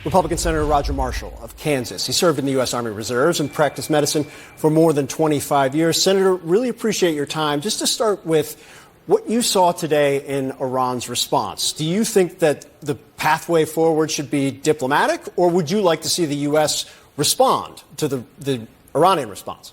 Republican Senator Roger Marshall of Kansas. He served in the U.S. Army Reserves and practiced medicine for more than 25 years. Senator, really appreciate your time. Just to start with what you saw today in Iran's response, do you think that the pathway forward should be diplomatic, or would you like to see the U.S. respond to the Iranian response?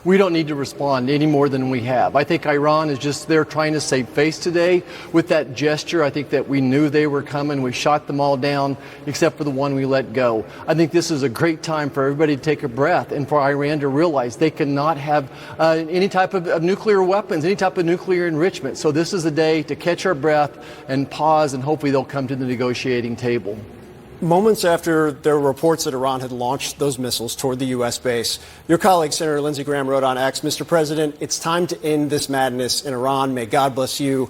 We don't need to respond any more than we have. I think Iran is just there trying to save face today with that gesture. I think that we knew they were coming. We shot them all down except for the one we let go. I think this is a great time for everybody to take a breath and for Iran to realize they cannot have any type of nuclear weapons, any type of nuclear enrichment. So this is a day to catch our breath and pause, and hopefully they'll come to the negotiating table. Moments after there were reports that Iran had launched those missiles toward the U.S. base, your colleague, Senator Lindsey Graham, wrote on X, "Mr. President, it's time to end this madness in Iran. May God bless you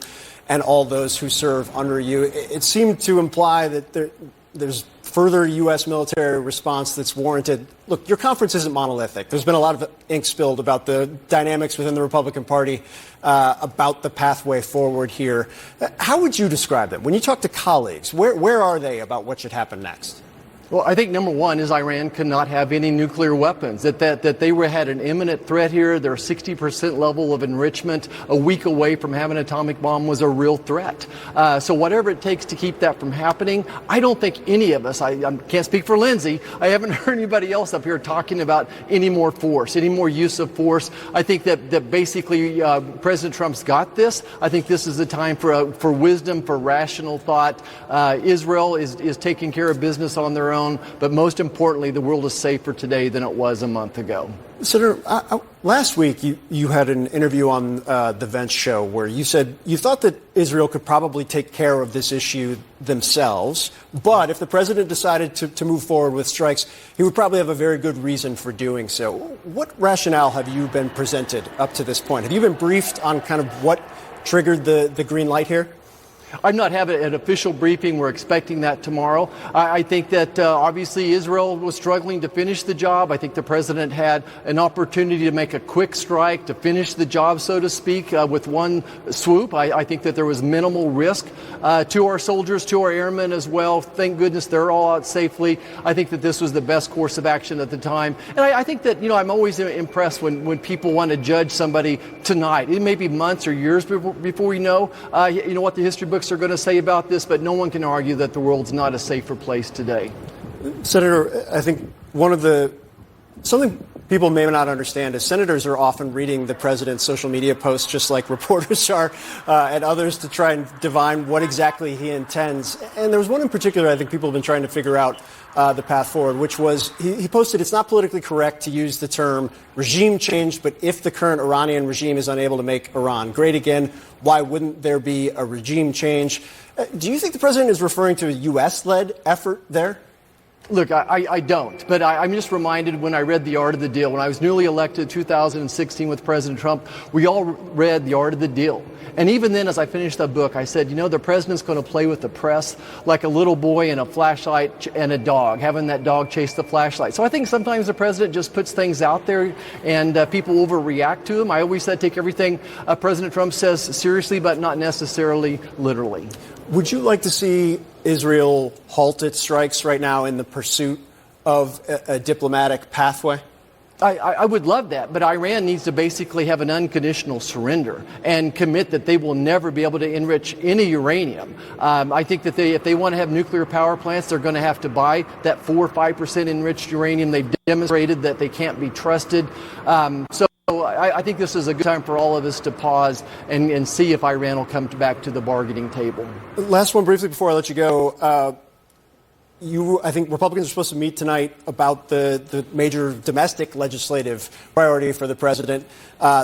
and all those who serve under you." It seemed to imply that there's further U.S. military response that's warranted. Look, your conference isn't monolithic. There's been a lot of ink spilled about the dynamics within the Republican Party, about the pathway forward here. How would you describe them? When you talk to colleagues, where are they about what should happen next? Well, I think number one is Iran cannot have any nuclear weapons, that they had an imminent threat here. Their 60% level of enrichment a week away from having an atomic bomb was a real threat. So whatever it takes to keep that from happening, I don't think any of us, I can't speak for Lindsey, I haven't heard anybody else up here talking about any more force, any more use of force. I think that basically President Trump's got this. I think this is the time for wisdom, for rational thought. Israel is taking care of business on their own. But most importantly, the world is safer today than it was a month ago. Senator, last week you had an interview on the Vance show where you said you thought that Israel could probably take care of this issue themselves, but if the president decided to move forward with strikes, he would probably have a very good reason for doing so. What rationale have you been presented up to this point? Have you been briefed on kind of what triggered the green light here? I'm not having an official briefing. We're expecting that tomorrow. I think that obviously Israel was struggling to finish the job. I think the president had an opportunity to make a quick strike, to finish the job, so to speak, with one swoop. I think that there was minimal risk to our soldiers, to our airmen as well. Thank goodness they're all out safely. I think that this was the best course of action at the time. And I think that, I'm always impressed when people want to judge somebody tonight. It may be months or years before we know, what the history books are going to say about this, but no one can argue that the world's not a safer place today. Senator, I think something people may not understand is senators are often reading the president's social media posts just like reporters are, and others, to try and divine what exactly he intends. And there was one in particular I think people have been trying to figure out the path forward, which was he posted, "It's not politically correct to use the term regime change, but if the current Iranian regime is unable to make Iran great again, why wouldn't there be a regime change?" Do you think the president is referring to a U.S.-led effort there? Look, I don't, but I'm just reminded when I read The Art of the Deal. When I was newly elected in 2016 with President Trump, we all read The Art of the Deal. And even then, as I finished that book, I said, the president's going to play with the press like a little boy and a flashlight and a dog, having that dog chase the flashlight. So I think sometimes the president just puts things out there and people overreact to them. I always said take everything President Trump says seriously, but not necessarily literally. Would you like to see Israel halt its strikes right now in the pursuit of a diplomatic pathway? I would love that, but Iran needs to basically have an unconditional surrender and commit that they will never be able to enrich any uranium. I think that if they want to have nuclear power plants, they're going to have to buy that 4 or 5% enriched uranium. They've demonstrated that they can't be trusted. So I think this is a good time for all of us to pause and see if Iran will come back to the bargaining table. Last one briefly before I let you go. I think Republicans are supposed to meet tonight about the major domestic legislative priority for the president.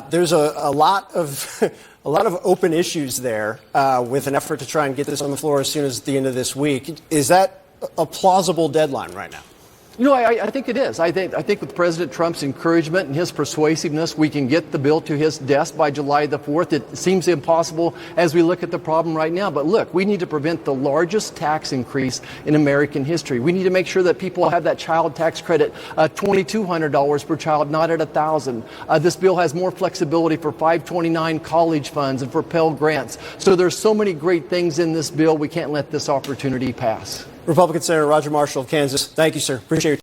There's a lot of open issues there with an effort to try and get this on the floor as soon as the end of this week. Is that a plausible deadline right now? I think it is. I think with President Trump's encouragement and his persuasiveness, we can get the bill to his desk by July the 4th. It seems impossible as we look at the problem right now. But look, we need to prevent the largest tax increase in American history. We need to make sure that people have that child tax credit, $2,200 per child, not at $1,000. This bill has more flexibility for 529 college funds and for Pell Grants. So there's so many great things in this bill. We can't let this opportunity pass. Republican Senator Roger Marshall of Kansas. Thank you, sir. Appreciate your